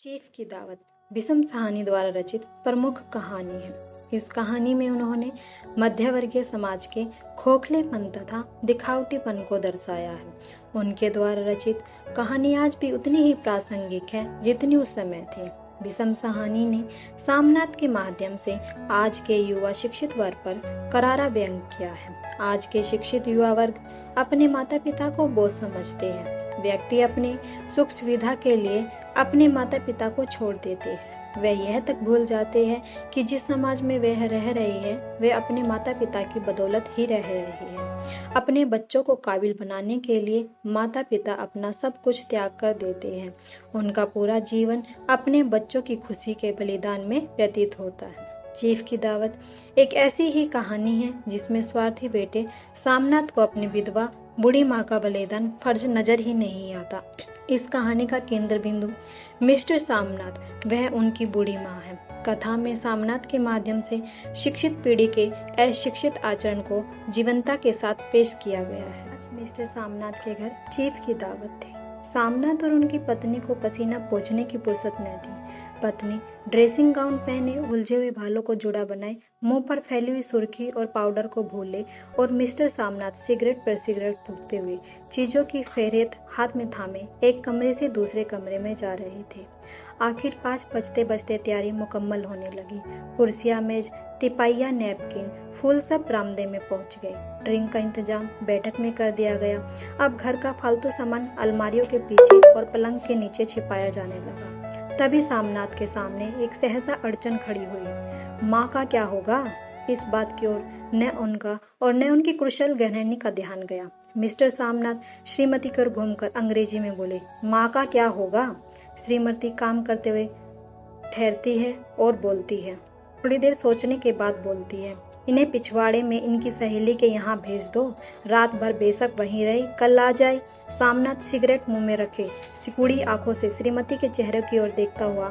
Chief की दावत बिशम साहनी द्वारा रचित प्रमुख कहानी है। इस कहानी में उन्होंने मध्यवर्गीय समाज के खोखलेपन तथा दिखावटीपन को दर्शाया है। उनके द्वारा रचित कहानी आज भी उतनी ही प्रासंगिक है जितनी उस समय थी। बिशम साहनी ने सामनाथ के माध्यम से आज के युवा शिक्षित वर्ग पर करारा व्यंग किया है। आज के शिक्षित युवा वर्ग अपने माता पिता को बोझ समझते हैं। व्यक्ति अपने सुख सुविधा के लिए अपने माता पिता को छोड़ देते हैं। वे यह तक भूल जाते हैं कि जिस समाज में वह रह रही है वे अपने माता पिता की बदौलत ही रह रही है। अपने बच्चों को काबिल बनाने के लिए माता पिता अपना सब कुछ त्याग कर देते हैं। उनका पूरा जीवन अपने बच्चों की खुशी के बलिदान में व्यतीत होता है। चीफ की दावत एक ऐसी ही कहानी है जिसमें स्वार्थी बेटे सामनाथ को अपनी विधवा बूढ़ी माँ का बलिदान फर्ज नजर ही नहीं आता। इस कहानी का केंद्र बिंदु मिस्टर सामनाथ वह उनकी बूढ़ी माँ है। कथा में सामनाथ के माध्यम से शिक्षित पीढ़ी के अशिक्षित आचरण को जीवंतता के साथ पेश किया गया है। आज मिस्टर सामनाथ के घर चीफ की दावत थी। सामनाथ और उनकी पत्नी को पसीना पोंछने की फुर्सत न थी। पत्नी ड्रेसिंग गाउन पहने उलझे हुए बालों को जुड़ा बनाए मुंह पर फैली हुई सुर्खी और पाउडर को भूले और मिस्टर सामनाथ सिगरेट पर सिगरेट फूंकते हुए चीजों की फेरेत हाथ में थामे एक कमरे से दूसरे कमरे में जा रहे थे। आखिर 5 बजते बजते तैयारी मुकम्मल होने लगी। कुर्सियां, मेज, तिपाइया, नैपकिन, फूल सब बरामदे में पहुंच गए। ड्रिंक का इंतजाम बैठक में कर दिया गया। अब घर का फालतू सामान अलमारियों के पीछे और पलंग के नीचे छिपाया जाने लगा। तभी सामनाथ के सामने एक सहसा अड़चन खड़ी हुई। माँ का क्या होगा? इस बात की ओर न उनका और न उनकी कुशल गृहिणी का ध्यान गया। मिस्टर सामनाथ श्रीमती की ओर घूमकर अंग्रेजी में बोले, माँ का क्या होगा? श्रीमती काम करते हुए ठहरती है और बोलती है। थोड़ी देर सोचने के बाद बोलती है, इन्हें पिछवाड़े में इनकी सहेली के यहाँ भेज दो। रात भर बेशक वहीं रहे, कल आ जाए। सामनाथ सिगरेट मुंह में रखे सिकुड़ी आंखों से श्रीमती के चेहरे की ओर देखता हुआ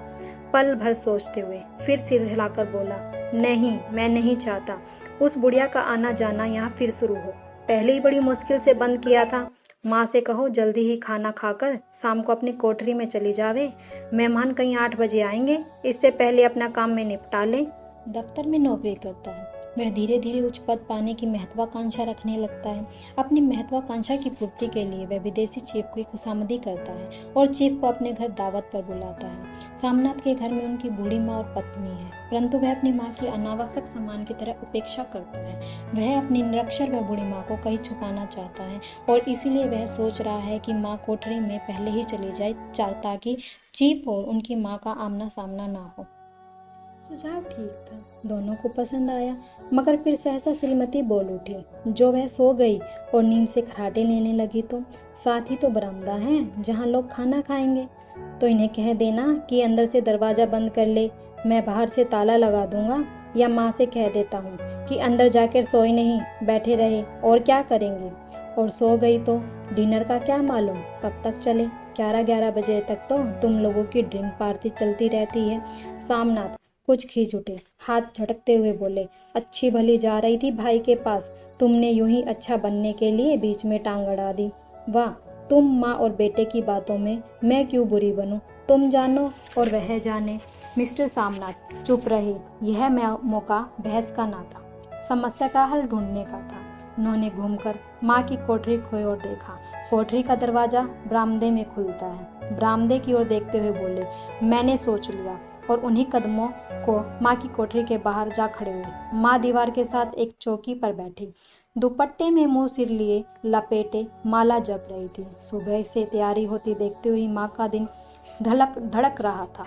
पल भर सोचते हुए फिर सिर हिलाकर बोला, नहीं, मैं नहीं चाहता उस बुढ़िया का आना जाना यहाँ फिर शुरू हो। पहले ही बड़ी मुश्किल से बंद किया था। माँ से कहो जल्दी ही खाना खाकर शाम को अपनी कोठरी में चली जावे। मेहमान कहीं 8 बजे आएंगे, इससे पहले अपना काम में निपटा ले। दफ्तर में नौकरी करता है। वह धीरे धीरे उच्च पद पाने की महत्वाकांक्षा रखने लगता है। अपनी महत्वाकांक्षा की पूर्ति के लिए वह विदेशी चीफ की खुशामदी करता है और चीफ को अपने घर दावत पर बुलाता है। सामनाथ के घर में उनकी बूढ़ी माँ और पत्नी है, परंतु वह अपनी माँ की अनावश्यक सामान की तरह उपेक्षा करता है। वह अपनी निरक्षर व बूढ़ी माँ को कहीं छुपाना चाहता है और इसीलिए वह सोच रहा है कि माँ कोठरी में पहले ही चली जाए ताकि चीफ और उनकी माँ का आमना सामना ना हो। सुझाव ठीक था, दोनों को पसंद आया, मगर फिर सहसा श्रीमती बोल उठी, जो वह सो गई और नींद से खराटे लेने लगी तो साथ ही तो बरामदा है जहाँ लोग खाना खाएंगे, तो इन्हें कह देना कि अंदर से दरवाजा बंद कर ले, मैं बाहर से ताला लगा दूंगा, या माँ से कह देता हूँ कि अंदर जाकर सोए नहीं बैठे रहे, और क्या करेंगे। और सो गई तो डिनर का क्या मालूम कब तक चले, 11-11 बजे तक तो तुम लोगों की ड्रिंक पार्टी चलती रहती है। सामनाथ कुछ खींच उठे, हाथ झटकते हुए बोले, अच्छी भली जा रही थी भाई के पास, तुमने यूं ही अच्छा बनने के लिए बीच में टांग अड़ा दी। वाह, तुम माँ और बेटे की बातों में मैं क्यों बुरी बनूं, तुम जानो और वह जाने। मिस्टर सामनाथ चुप रहे। यह मौका बहस का ना था, समस्या का हल ढूंढने का था। उन्होंने घूमकर माँ की कोठरी की ओर देखा। कोठरी का दरवाजा बरामदे में खुलता है। बरामदे की ओर देखते हुए बोले, मैंने सोच लिया, और उन्हीं कदमों को माँ की कोठरी के बाहर जा खड़े हुए। माँ दीवार के साथ एक चौकी पर बैठी दुपट्टे में मुंह सिर लिए लपेटे माला जप रही थी। सुबह से तैयारी होती देखते हुए माँ का दिन धड़क रहा था।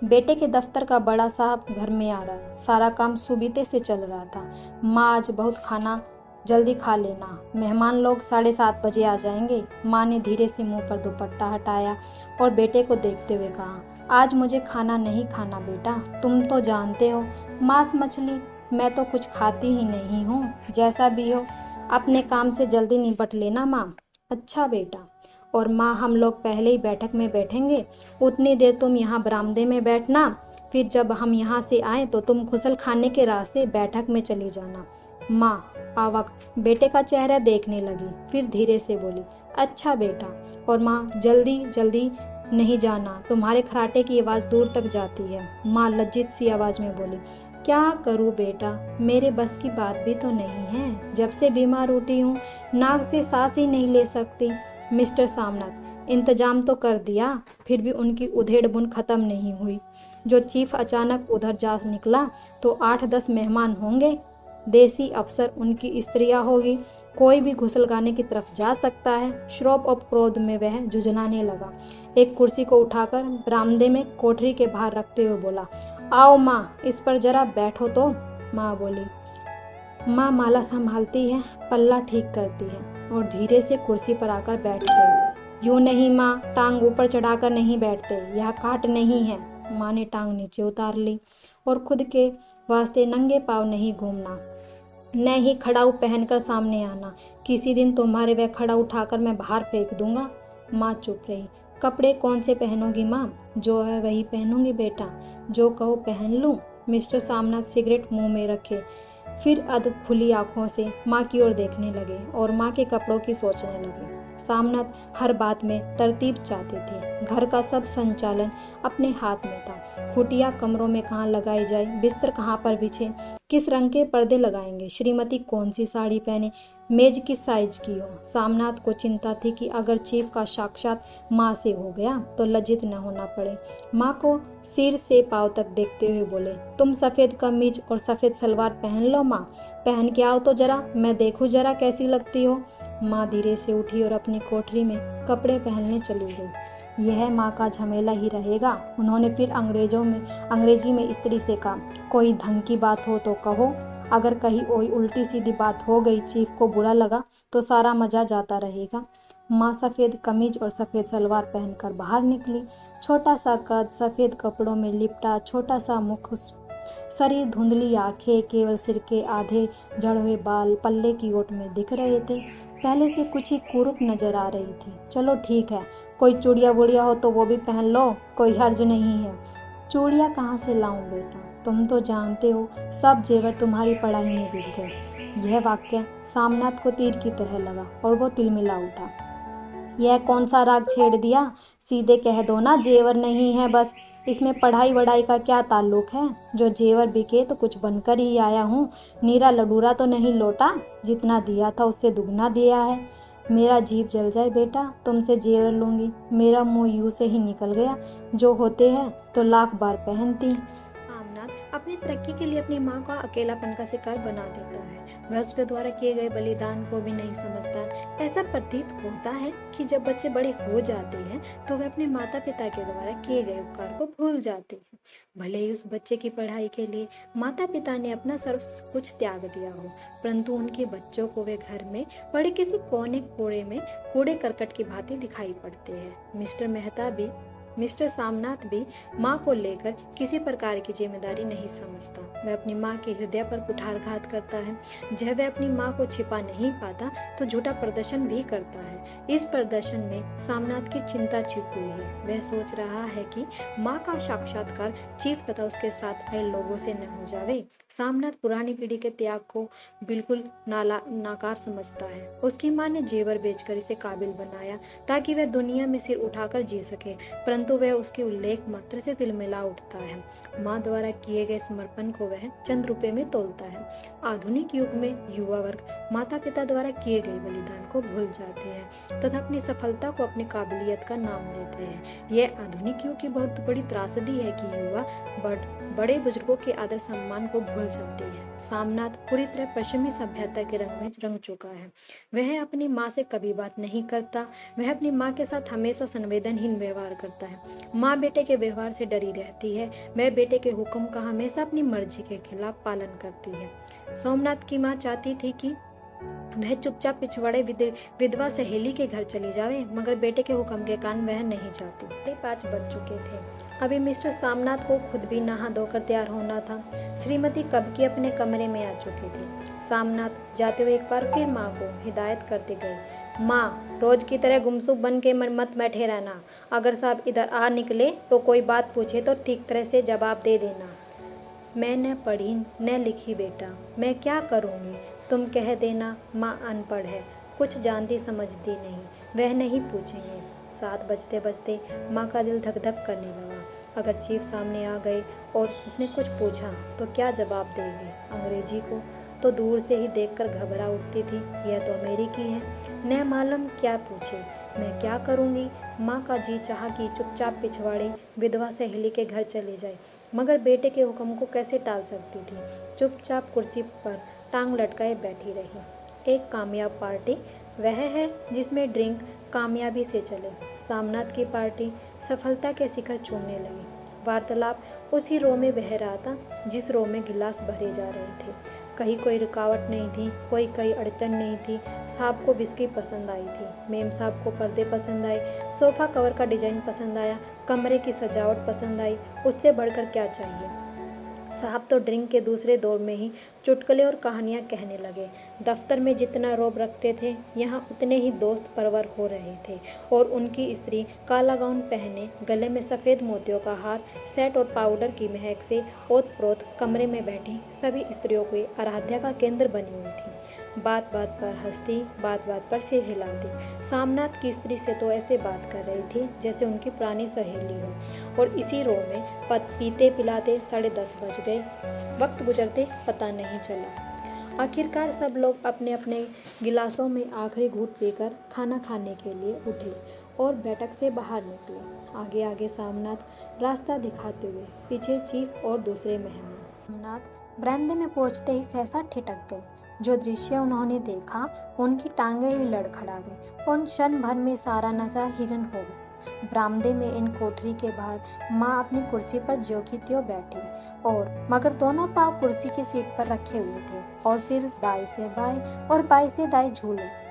बेटे के दफ्तर का बड़ा साहब घर में आ रहा, सारा काम सुबीते से चल रहा था। माँ आज बहुत खाना जल्दी खा लेना, मेहमान लोग 7:30 बजे आ जाएंगे। माँ ने धीरे से मुंह पर दुपट्टा हटाया और बेटे को देखते हुए कहा, आज मुझे खाना नहीं खाना बेटा, तुम तो जानते हो मांस मछली मैं तो कुछ खाती ही नहीं हूँ। जैसा भी हो अपने काम से जल्दी निपट लेना माँ। अच्छा बेटा। और माँ, हम लोग पहले ही बैठक में बैठेंगे, उतनी देर तुम यहाँ बरामदे में बैठना, फिर जब हम यहाँ से आए तो तुम खुसल खाने के रास्ते बैठक में चली जाना। माँ आवक बेटे का चेहरा देखने लगी, फिर धीरे से बोली, अच्छा बेटा। और माँ जल्दी जल्दी नहीं जाना, तुम्हारे खराटे की आवाज़ दूर तक जाती है। माँ लज्जित सी आवाज़ में बोली, क्या करूँ बेटा, मेरे बस की बात भी तो नहीं है। जब से बीमार उठी हूँ नाक से सांस ही नहीं ले सकती। मिस्टर सामनाथ, इंतजाम तो कर दिया, फिर भी उनकी उधेड़ बुन खत्म नहीं हुई। जो चीफ अचानक उधर जा निकला तो 8-10 मेहमान होंगे, देसी अफसर, उनकी स्त्रियां होगी, कोई भी घुसलखाने की तरफ जा सकता है। श्रोप ऑफ क्रोध में वह जुझलाने लगा। एक कुर्सी को उठाकर बरामदे में कोठरी के बाहर रखते हुए बोला, आओ माँ, इस पर जरा बैठो तो। माँ बोली। माँ माला संभालती है, पल्ला ठीक करती है और धीरे से कुर्सी पर आकर बैठ गई। यूं नहीं माँ, टांग ऊपर चढ़ाकर नहीं बैठते, यह काट नहीं है। माँ ने टांग नीचे उतार ली। और खुद के वास्ते नंगे पाँव नहीं घूमना, न ही खड़ाऊ पहनकर सामने आना। किसी दिन तुम्हारे वह खड़ा उठाकर मैं बाहर फेंक दूंगा। माँ चुप रही। कपड़े कौन से पहनोगी माँ? जो है वही पहनूंगी बेटा, जो कहो पहन लूं। मिस्टर सामनाथ सिगरेट मुंह में रखे फिर अध खुली आंखों से माँ की ओर देखने लगे और माँ के कपड़ों की सोचने लगे। सामनाथ हर बात में तरतीब चाहते थे। घर का सब संचालन अपने हाथ में था। खुटिया कमरों में कहाँ लगाई जाए, बिस्तर कहाँ पर बिछे, किस रंग के पर्दे लगाएंगे, श्रीमती कौन सी साड़ी पहने, मेज किस साइज की हो। सामनाथ को चिंता थी कि अगर चीफ का साक्षात माँ से हो गया तो लज्जित न होना पड़े। माँ को सिर से पांव तक देखते हुए बोले, तुम सफ़ेद कमीज और सफ़ेद सलवार पहन लो माँ, पहन के आओ तो जरा, मैं देखूँ जरा कैसी लगती हो। माँ धीरे से उठी और अपनी कोठरी में कपड़े पहनने चली गई। यह माँ का झमेला ही रहेगा। उन्होंने फिर अंग्रेजी में स्त्री से कहा, कोई ढंग की बात हो तो कहो, अगर कहीं कोई उल्टी सीधी बात हो गई, चीफ को बुरा लगा तो सारा मजा जाता रहेगा। माँ सफ़ेद कमीज और सफ़ेद सलवार पहनकर बाहर निकली। छोटा सा कद, सफ़ेद कपड़ों में लिपटा छोटा सा मुख, शरीर, धुंधली आंखें, केवल सिर के आधे जड़ हुए बाल पल्ले की ओट में दिख रहे थे। पहले से कुछ ही कुरूप नजर आ रही थी। चलो ठीक है, कोई चूड़िया वूड़िया हो तो वो भी पहन लो, कोई हर्ज नहीं है। चूड़िया कहाँ से लाऊं बेटा, तुम तो जानते हो सब जेवर तुम्हारी पढ़ाई में बिक गए। यह वाक्य सामनाथ को तीर की तरह लगा और वो तिलमिला उठा। यह कौन सा राग छेड़ दिया, सीधे कह दो ना जेवर नहीं है बस, इसमें पढ़ाई वढ़ाई का क्या ताल्लुक है। जो जेवर बिके तो कुछ बनकर ही आया हूँ, नीरा लडूरा तो नहीं लौटा, जितना दिया था उससे दुगना दिया है। मेरा जीभ जल जाए बेटा, तुमसे जेवर लूंगी, मेरा मुंह यूं से ही निकल गया, जो होते हैं तो लाख बार पहनती। सामनाथ अपनी तरक्की के लिए अपनी माँ को अकेलापन का शिकार बना देता है। वह उसके द्वारा किए गए बलिदान को भी नहीं समझता। ऐसा प्रतीत होता है कि जब बच्चे बड़े हो जाते हैं तो वे अपने माता पिता के द्वारा किए गए उपकार को भूल जाते हैं। भले ही उस बच्चे की पढ़ाई के लिए माता पिता ने अपना सर्व कुछ त्याग दिया हो, परंतु उनके बच्चों को वे घर में बड़े किसी कोने कोड़े में कूड़े करकट की भांति दिखाई पड़ते हैं। मिस्टर सामनाथ भी माँ को लेकर किसी प्रकार की जिम्मेदारी नहीं समझता। वह अपनी माँ के हृदय पर कुठारघात करता है। जब वह अपनी माँ को छिपा नहीं पाता तो झूठा प्रदर्शन भी करता है। इस प्रदर्शन में सामनाथ की चिंता छिपी हुई है। वह सोच रहा है कि माँ का साक्षात्कार चीफ तथा उसके साथ आए लोगों से न हो जावे। सामनाथ पुरानी पीढ़ी के त्याग को बिल्कुल नाकार समझता है। उसकी माँ ने जेवर बेचकर इसे काबिल बनाया ताकि वह दुनिया में सिर उठाकर जी सके, परंतु वह उसके उल्लेख मात्र से तिलमिला उठता है। माँ द्वारा किए गए समर्पण को वह चंद रुपए में तोलता है। आधुनिक युग में युवा वर्ग माता पिता द्वारा किए गए बलिदान को भूल जाते हैं तथा अपनी सफलता को अपनी काबिलियत का नाम देते हैं। यह आधुनिक युग की बहुत बड़ी त्रासदी है कि युवा बड़े बुजुर्गों के आदर सम्मान को भूल जाते हैं। सामनाथ पूरी तरह पश्चिमी सभ्यता के रंग में रंग चुका है। वह अपनी माँ से कभी बात नहीं करता। वह अपनी माँ के साथ हमेशा संवेदनहीन व्यवहार करता है। माँ बेटे के व्यवहार से डरी रहती है। वह बेटे के हुक्म का हमेशा अपनी मर्जी के खिलाफ पालन करती है। सोमनाथ की माँ चाहती थी कि वह चुपचाप पिछवाड़े विधवा सहेली के घर चली जावे, मगर बेटे के हुक्म के कारण वह नहीं चाहती। 5 बज चुके थे। अभी मिस्टर सामनाथ को खुद भी नहा धोकर तैयार होना था। श्रीमती कब की अपने कमरे में आ चुकी थी। सामनाथ जाते हुए एक बार फिर माँ को हिदायत करते गए, माँ, रोज की तरह गुमसुम बन के मत बैठे रहना। अगर साहब इधर आ निकले तो कोई बात पूछे तो ठीक तरह से जवाब दे देना। मैं न पढ़ी न लिखी बेटा, मैं क्या करूँगी। तुम कह देना माँ अनपढ़ है, कुछ जानती समझती नहीं, वह नहीं पूछेंगे। 7 बजते बजते माँ का दिल धक धक करने लगा। अगर चीफ सामने आ गए और उसने कुछ पूछा तो क्या जवाब देंगे? अंग्रेजी को तो दूर से ही देखकर घबरा उठती थी। यह तो अमेरिकी है, न मालूम क्या पूछे। मैं क्या करूँगी? माँ का जी चाहा कि चुपचाप पिछवाड़े विधवा सहेली के घर चले जाए, मगर बेटे के हुक्म को कैसे टाल सकती थी। चुपचाप कुर्सी पर टांग लटकाए बैठी रही। एक कामयाब पार्टी वह है जिसमें ड्रिंक कामयाबी से चले। सामनाथ की पार्टी सफलता के शिखर चूमने लगी। वार्तालाप उसी रो में बह रहा था जिस रो में गिलास भरे जा रहे थे। कहीं कोई रुकावट नहीं थी, कोई अड़चन नहीं थी। साहब को बिस्की पसंद आई थी, मेम साहब को पर्दे पसंद आए, सोफ़ा कवर का डिजाइन पसंद आया, कमरे की सजावट पसंद आई। उससे बढ़कर क्या चाहिए? साहब तो ड्रिंक के दूसरे दौर में ही चुटकुले और कहानियां कहने लगे। दफ्तर में जितना रौब रखते थे, यहाँ उतने ही दोस्त परवर हो रहे थे। और उनकी स्त्री काला गाउन पहने, गले में सफ़ेद मोतियों का हार, सेट और पाउडर की महक से ओत प्रोत कमरे में बैठी सभी स्त्रियों की आराध्या का केंद्र बनी हुई थी। बात बात पर हंसती, बात बात पर सिर हिलाती। सामनाथ की स्त्री से तो ऐसे बात कर रही थी जैसे उनकी पुरानी सहेली हो। और इसी रो में पीते पिलाते 10:30 बज गए। वक्त गुजरते पता नहीं चला। आखिरकार सब लोग अपने अपने गिलासों में आखिरी घूंट पीकर खाना खाने के लिए उठे और बैठक से बाहर निकले। आगे आगे सामनाथ रास्ता दिखाते हुए, पीछे चीफ और दूसरे मेहमान। सामनाथ बरामदे में पहुंचते ही सहसा ठिठक गए। जो दृश्य उन्होंने देखा, उनकी टांगें ही लड़खड़ा गई और क्षण भर में सारा नशा हिरन हो गया। बरामदे में इन कोठरी के बाहर माँ अपनी कुर्सी पर ज्यों की त्यों बैठी, और मगर दोनों पाँव कुर्सी की सीट पर रखे हुए थे और सिर दाएं से बाएं और बाएं से दाएं झूल रहा था।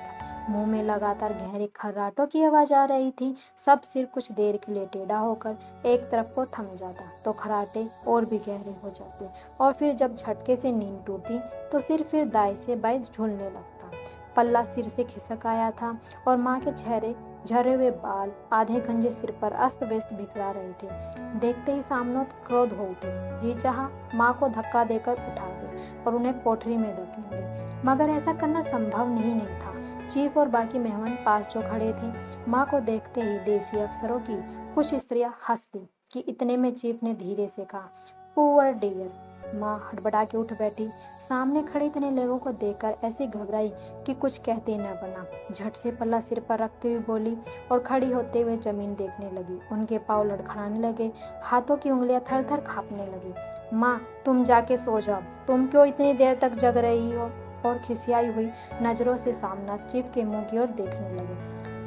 मुंह में लगातार गहरे खर्राटों की आवाज आ रही थी। सब सिर कुछ देर के लिए टेढ़ा होकर एक तरफ को थम जाता तो खर्राटे और भी गहरे हो जाते, और फिर जब झटके से नींद टूटी तो सिर फिर दाएं से बाएं झूलने लगता। पल्ला सिर से खिसक आया था और माँ के चेहरे झरे हुए बाल आधे गंजे सिर पर अस्त व्यस्त बिखरा रहे थे। देखते ही सामनोत क्रोध हो उठे। जी चाहा माँ को धक्का देकर उठा दे और उन्हें कोठरी में धकेल दे, मगर ऐसा करना संभव नहीं था। चीफ और बाकी मेहमान पास जो खड़े थे, माँ को देखते ही देसी अफसरों की कुछ स्त्रियां हंस दी कि इतने में चीफ ने धीरे से कहा, पुअर डियर। माँ हड़बड़ा के उठ बैठी। सामने खड़े इतने लोगों को देखकर ऐसी घबराई कि कुछ कहते न बना। झट से पल्ला सिर पर रखते हुए बोली और खड़ी होते हुए जमीन देखने लगी। उनके पाँव लड़खड़ाने लगे, हाथों की उंगलियां थर थर कांपने लगी। माँ, तुम जाके सो जाओ, तुम क्यों इतनी देर तक जग रही हो? और खिसियाई हुई नजरों से सामनाथ चीफ के मुंह की ओर देखने लगे।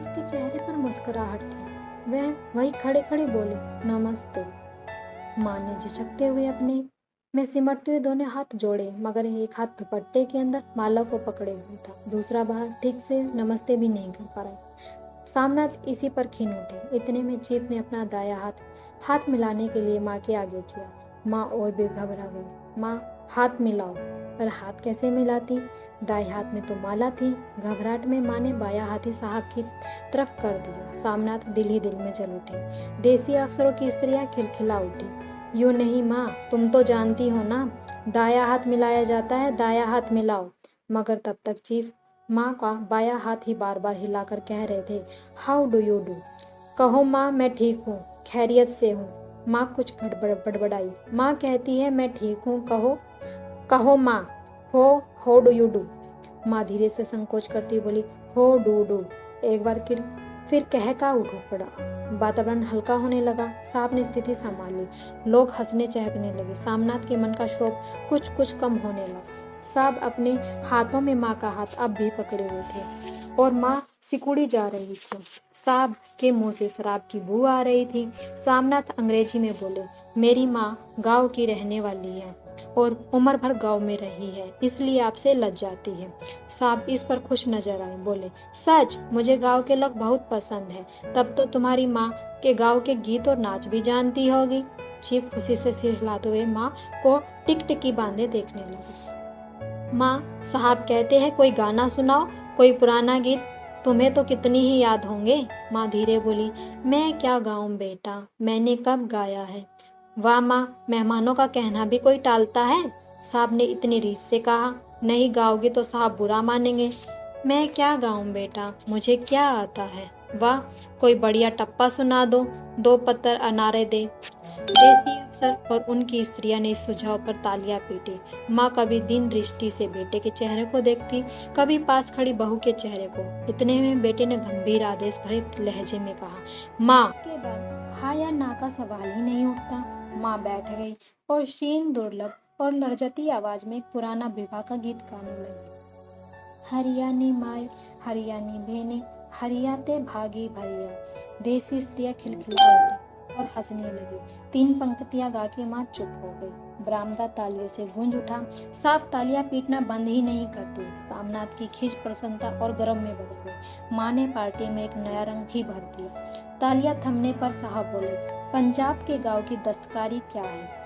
उसके चेहरे पर मुस्कुराहट थी। वह वही खड़े खड़े बोले, नमस्ते। माँ ने झिझकते हुए अपने में सिमटते हुए दोनों हाथ जोड़े, मगर एक हाथ दुपट्टे के अंदर माला को पकड़े हुए था, दूसरा बाहर ठीक से नमस्ते भी नहीं कर पा रहा। सामनाथ इसी पर खिन उठे। इतने में चीफ ने अपना दाया हाथ मिलाने के लिए माँ के आगे किया। माँ और भी घबरा गई। माँ, हाथ मिलाओ। पर हाथ कैसे मिलाती? दाएं हाथ में तो माला थी। घबराहट में माँ ने बाया हाथ ही साहब की तरफ कर दिया। सामनाथ दिल ही दिल में जल उठे। देसी अफसरों की स्त्रियां खिलखिला उठी। यूं नहीं माँ, तुम तो जानती हो ना, दाया हाथ मिलाया जाता है, दाया हाथ मिलाओ। मगर तब तक चीफ माँ का बाया हाथ ही बार बार हिलाकर कह रहे थे, हाउ डू यू डू। कहो माँ, मैं ठीक हूँ, खैरियत से हूँ। माँ कुछ बड़बड़ाई। माँ कहती है मैं ठीक हूँ, कहो कहो माँ, हो डू यू डू। माँ धीरे से संकोच करती बोली, हो डू डू। एक बार फिर कह का उठ पड़ा। वातावरण हल्का होने लगा। साहब ने स्थिति संभाली। लोग हंसने चहकने लगे। सामनाथ के मन का क्षोभ कुछ कुछ कम होने लगा। साहब अपने हाथों में माँ का हाथ अब भी पकड़े हुए थे और माँ सिकुड़ी जा रही थी। साहब के मुंह से शराब की बू आ रही थी। सामनाथ अंग्रेजी में बोले, मेरी माँ गांव की रहने वाली है और उम्र भर गांव में रही है, इसलिए आपसे लज जाती है। साहब इस पर खुश नजर आए। बोले, सच? मुझे गांव के लोग बहुत पसंद है। तब तो तुम्हारी माँ के गांव के गीत और नाच भी जानती होगी। चीफ खुशी से सिर हिलाते हुए माँ को टिकटिकी बांधे देखने लगे। माँ, साहब कहते हैं कोई गाना सुनाओ, कोई पुराना गीत, तुम्हें तो कितनी ही याद होंगे। माँ धीरे बोली, मैं क्या गाऊं बेटा, मैंने कब गाया है। वाह माँ, मेहमानों का कहना भी कोई टालता है। साहब ने इतनी रीझ से कहा, नहीं गाओगी तो साहब बुरा मानेंगे। मैं क्या गाऊं बेटा, मुझे क्या आता है। वाह, कोई बढ़िया टप्पा सुना दो, 2 पत्तर अनारे दे। देसी अफसर और उनकी स्त्रियां ने इस सुझाव पर तालियां पीटी। माँ कभी दीन दृष्टि से बेटे के चेहरे को देखती, कभी पास खड़ी बहू के चेहरे को। इतने में बेटे ने गंभीर आदेश भरे लहजे में कहा, माँ। उसके बाद हाँ या ना का सवाल ही नहीं उठता। माँ बैठ गई और क्षीण, दुर्लभ और लर्जती आवाज में एक पुराना विवाह का गीत गाने लगी। हरियाणी माय, हरियाणी बहने, हरियाते भागी भरिया। देसी स्त्रियां खिलखिला उठी और हंसने लगी। 3 पंक्तियां गा के माँ चुप हो गई। बरामदा तालियों से गूंज उठा। साहब तालियां पीटना बंद ही नहीं करती। सामनाथ की खींच प्रसन्नता और गर्व में बदल गई। माँ ने पार्टी में एक नया रंग ही भर दिया। तालियां थमने पर साहब बोले, पंजाब के गांव की दस्तकारी क्या है?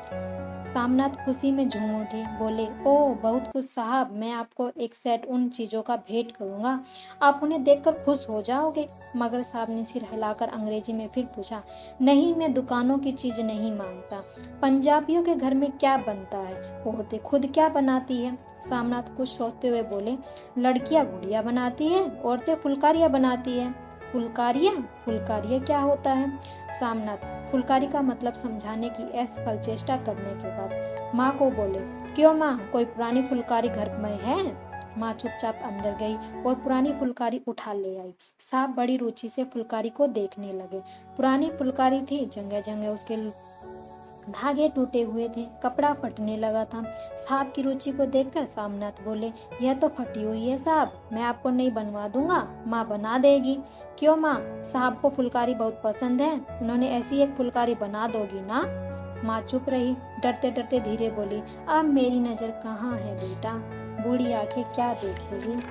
सामनाथ खुशी में झूम उठे, बोले, ओ बहुत कुछ साहब, मैं आपको एक सेट उन चीजों का भेंट करूंगा, आप उन्हें देखकर खुश हो जाओगे। मगर साहब ने सिर हिलाकर अंग्रेजी में फिर पूछा, नहीं, मैं दुकानों की चीज नहीं मांगता। पंजाबियों के घर में क्या बनता है? औरतें खुद क्या बनाती है? सामनाथ कुछ सोचते हुए बोले, लड़कियां गुड़िया बनाती है, औरतें फुलकारियां बनाती है। फुलकारियां? फुलकारियां क्या होता है? सामनाथ फुलकारी का मतलब समझाने की असफल चेष्टा करने के बाद माँ को बोले, क्यों माँ, कोई पुरानी फुलकारी घर में है? माँ चुपचाप अंदर गई और पुरानी फुलकारी उठा ले आई। साहब बड़ी रुचि से फुलकारी को देखने लगे। पुरानी फुलकारी थी, जगह जगह उसके धागे टूटे हुए थे, कपड़ा फटने लगा था। साहब की रुचि को देखकर सामनाथ बोले, यह तो फटी हुई है साहब, मैं आपको नहीं बनवा दूंगा, माँ बना देगी। क्यों माँ, साहब को फुलकारी बहुत पसंद है, उन्होंने ऐसी एक फुलकारी बना दोगी ना? माँ चुप रही, डरते डरते धीरे बोली, अब मेरी नजर कहाँ है बेटा, बूढ़ी आंखें क्या देखेगी।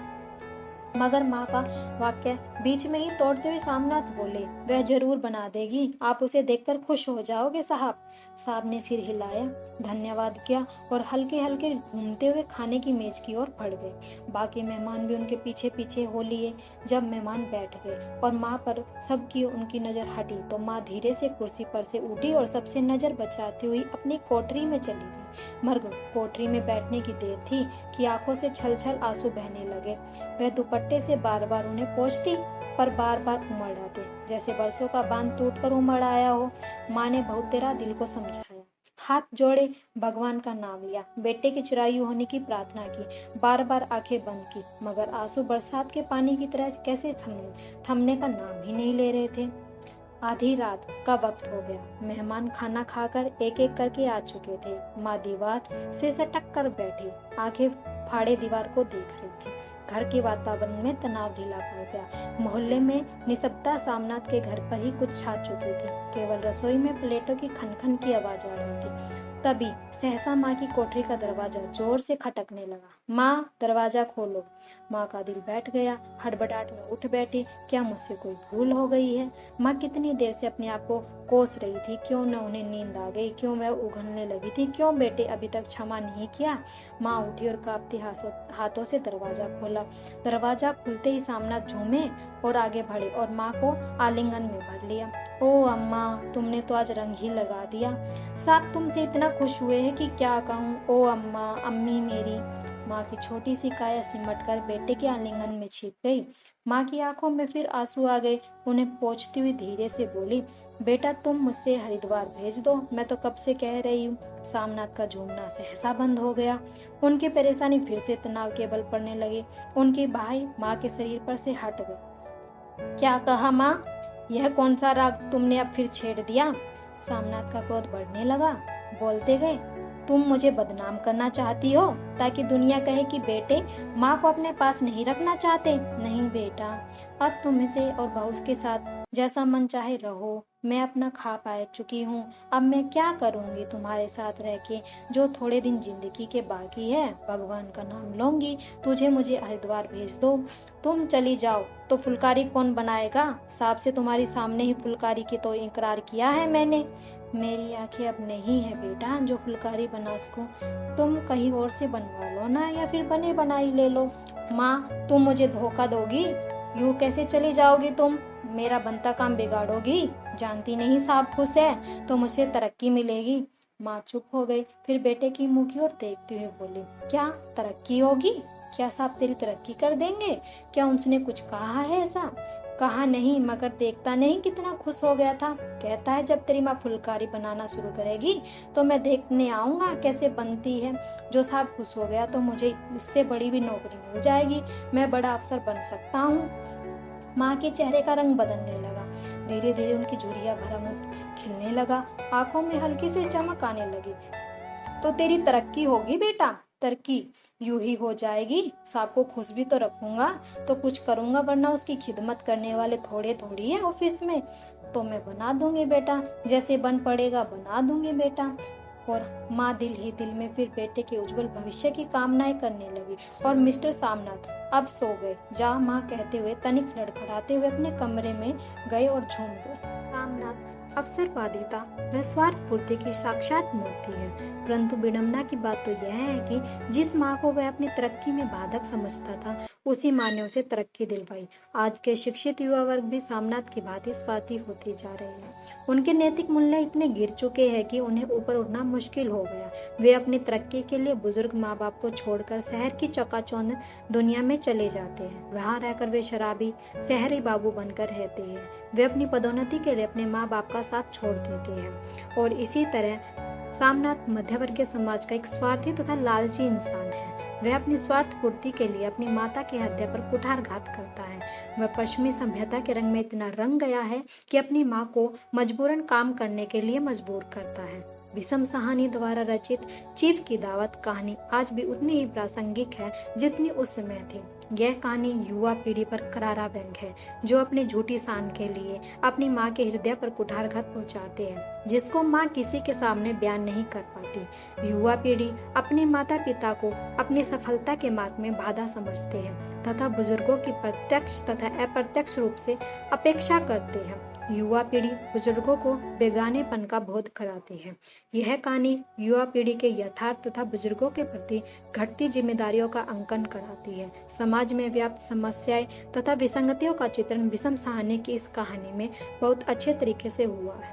मगर माँ का वाक्य बीच में ही तोड़ते हुए सामनाथ बोले, वह जरूर बना देगी, आप उसे देखकर खुश हो जाओगे साहब। साहब ने सिर हिलाया, धन्यवाद किया और हल्के हल्के घूमते हुए खाने की मेज की ओर बढ़ गए। बाकी मेहमान भी उनके पीछे पीछे हो लिए। जब मेहमान बैठ गए और माँ पर सबकी उनकी नजर हटी तो माँ धीरे से कुर्सी पर से उठी और सबसे नजर बचाती हुई अपनी कोठरी में चली गई। मगर कोठरी में बैठने की देर थी कि आंखों से छल छल आंसू बहने लगे। वह दुपट्टे से बार बार उन्हें पोंछती, पर बार बार उमड़ आते, जैसे बरसों का बांध टूटकर उमड़ आया हो। माँ ने बहुत तेरा दिल को समझाया, हाथ जोड़े, भगवान का नाम लिया, बेटे की चिरायु होने की प्रार्थना की, बार बार आंखें बंद की, मगर आंसू बरसात के पानी की तरह कैसे थमने का नाम ही नहीं ले रहे थे। आधी रात का वक्त हो गया। मेहमान खाना खाकर एक एक करके आ चुके थे। माँ दीवार से सटक कर बैठी, आंखें फाड़े दीवार को देख रही थी। घर के वातावरण में तनाव ढीला पड़ गया। मोहल्ले में निस्तब्धता सामनाथ के घर पर ही कुछ छा चुकी थी। केवल रसोई में प्लेटों की खनखन की आवाज आ रही थी। तभी सहसा माँ की कोठरी का दरवाजा जोर से खटकने लगा। माँ, दरवाजा खोलो। माँ का दिल बैठ गया, हड़बड़ाहट में उठ बैठी। क्या मुझसे कोई भूल हो गई है? माँ कितनी देर से अपने आप को कोस रही थी, क्यों न उन्हें नींद आ गई, क्यों वह उगलने लगी थी, क्यों बेटे अभी तक क्षमा नहीं किया। माँ उठी और कांपते हाथों से दरवाजा खोला। दरवाजा खुलते ही सामना झूमे और आगे बढ़े और माँ को आलिंगन में भर लिया। ओ अम्मा, तुमने तो आज रंग ही लगा दिया। साहब तुमसे इतना खुश हुए हैं कि क्या कहूँ। ओ अम्मा, अम्मी मेरी। माँ की छोटी सी काया सिमट कर बेटे के आलिंगन में छिप गई। माँ की आंखों में फिर आंसू आ गए। उन्हें पोंछती हुई धीरे से बोली, बेटा तुम मुझसे हरिद्वार भेज दो, मैं तो कब से कह रही हूँ। सामनाथ का झूमना सहसा बंद हो गया। उनकी परेशानी फिर से तनाव के बल पड़ने लगी। उनकी बाहें माँ के शरीर पर से हट गई। क्या कहा माँ? यह कौन सा राग तुमने अब फिर छेड़ दिया? सामनाथ का क्रोध बढ़ने लगा। बोलते गए, तुम मुझे बदनाम करना चाहती हो ताकि दुनिया कहे कि बेटे माँ को अपने पास नहीं रखना चाहते। नहीं बेटा, अब तुमसे और बहू के साथ जैसा मन चाहे रहो। मैं अपना खा पाए चुकी हूँ। अब मैं क्या करूँगी तुम्हारे साथ रह के? जो थोड़े दिन जिंदगी के बाकी है, भगवान का नाम लूंगी। तुझे मुझे हरिद्वार भेज दो। तुम चली जाओ तो फुलकारी कौन बनाएगा? सांप से तुम्हारे सामने ही फुलकारी की तो इकरार किया है मैंने। मेरी आंखें अब नहीं है बेटा जो फुलकारी बना सकूं। तुम कहीं और से बनवा लो ना, या फिर बने बनाई ले लो। माँ, तुम मुझे धोखा दोगी? यूं कैसे चली जाओगी तुम? मेरा बनता काम बिगाड़ोगी? जानती नहीं साहब खुश है तो मुझसे तरक्की मिलेगी। माँ चुप हो गई, फिर बेटे की मुंह की ओर देखते हुए बोली, क्या तरक्की होगी? क्या साहब तेरी तरक्की कर देंगे? क्या उसने कुछ कहा है ऐसा? कहा नहीं मगर देखता नहीं कितना खुश हो गया था। कहता है जब तेरी माँ फुलकारी बनाना शुरू करेगी तो मैं देखने आऊँगा कैसे बनती है। जो साहब खुश हो गया तो मुझे इससे बड़ी भी नौकरी मिल जाएगी, मैं बड़ा अफसर बन सकता हूँ। माँ के चेहरे का रंग बदलने लगा। धीरे धीरे उनकी झुर्रियाँ भरा मुंह खिलने लगा, आंखों में हल्की सी चमक आने लगी। तो तेरी तरक्की होगी बेटा, तरक्की यूं ही हो जाएगी। साहब को खुश भी तो रखूंगा तो कुछ करूंगा, वरना उसकी खिदमत करने वाले थोड़े थोड़ी है ऑफिस में। तो मैं बना दूंगी बेटा, जैसे बन पड़ेगा बना दूंगी बेटा। और माँ दिल ही दिल में फिर बेटे के उज्जवल भविष्य की कामनाएं करने लगी। और मिस्टर सामनाथ अब सो गए, जा माँ कहते हुए तनिक लड़खड़ाते हुए अपने कमरे में गए और झूम गए। सामनाथ अवसरवादिता व स्वार्थ पूर्ति की साक्षात मूर्ति है। परंतु विडम्बना की बात तो यह है कि जिस माँ को वह अपनी तरक्की में बाधक समझता था, उसी माँ ने उसे तरक्की दिलवाई। आज के शिक्षित युवा वर्ग भी सामनाथ की भांति स्वार्थी होते जा रहे हैं। उनके नैतिक मूल्य इतने गिर चुके हैं कि उन्हें ऊपर उठना मुश्किल हो गया। वे अपनी तरक्की के लिए बुजुर्ग माँ बाप को छोड़कर शहर की चकाचौंध दुनिया में चले जाते हैं। वहाँ रहकर वे शराबी शहरी बाबू बनकर रहते हैं। वे अपनी पदोन्नति के लिए अपने माँ बाप का साथ छोड़ देते हैं। और इसी तरह सामनाथ मध्यवर्गीय समाज का एक स्वार्थी तथा लालची इंसान है। वह अपनी स्वार्थ पूर्ति के लिए अपनी माता की हत्या पर कुठारघात करता है। वह पश्चिमी सभ्यता के रंग में इतना रंग गया है कि अपनी माँ को मजबूरन काम करने के लिए मजबूर करता है। विषम साहनी द्वारा रचित चीफ की दावत कहानी आज भी उतनी ही प्रासंगिक है जितनी उस समय थी। यह कहानी युवा पीढ़ी पर करारा व्यंग है, जो अपनी झूठी शान के लिए अपनी माँ के हृदय पर कुठारघात पहुंचाते हैं, जिसको माँ किसी के सामने बयान नहीं कर पाती। युवा पीढ़ी अपने माता पिता को अपनी सफलता के मार्ग में बाधा समझते हैं तथा बुजुर्गों की प्रत्यक्ष तथा अप्रत्यक्ष रूप से अपेक्षा करते हैं। युवा पीढ़ी बुजुर्गों को बेगानेपन का बोध कराती है। यह कहानी युवा पीढ़ी के यथार्थ तथा बुजुर्गों के प्रति घटती जिम्मेदारियों का अंकन कराती है। समाज में व्याप्त समस्याएं तथा विसंगतियों का चित्रण विषम साहनी की इस कहानी में बहुत अच्छे तरीके से हुआ है।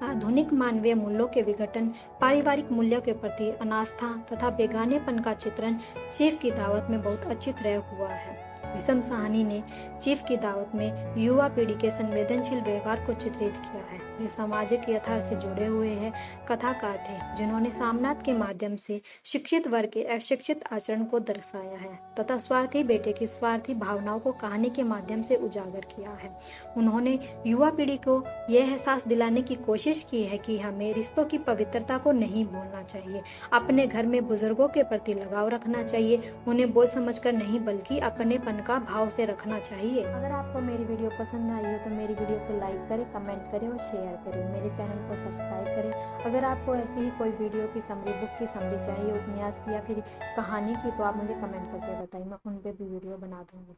आधुनिक मानवीय मूल्यों के विघटन, पारिवारिक मूल्यों के प्रति अनास्था तथा बेगानेपन का चित्रण चीफ की दावत में बहुत अच्छी तरह हुआ है। विषम साहनी ने चीफ की दावत में युवा पीढ़ी के संवेदनशील व्यवहार को चित्रित किया है। वे सामाजिक यथार्थ से जुड़े हुए हैं कथाकार थे, जिन्होंने सामनाथ के माध्यम से शिक्षित वर्ग के अशिक्षित आचरण को दर्शाया है तथा स्वार्थी बेटे की स्वार्थी भावनाओं को कहानी के माध्यम से उजागर किया है। उन्होंने युवा पीढ़ी को यह एहसास दिलाने की कोशिश की है कि हमें रिश्तों की पवित्रता को नहीं भूलना चाहिए, अपने घर में बुजुर्गों के प्रति लगाव रखना चाहिए, उन्हें बोझ समझकर नहीं बल्कि अपनेपन का भाव से रखना चाहिए। अगर आपको मेरी वीडियो पसंद आई हो तो मेरी वीडियो को लाइक करें, कमेंट करें और शेयर करें। मेरे चैनल को सब्सक्राइब करें। अगर आपको ऐसी ही कोई वीडियो की समरी, बुक की समरी चाहिए, उपन्यास की या फिर कहानी की, तो आप मुझे कमेंट करके बताइए, मैं उन पर भी वीडियो बना दूंगी।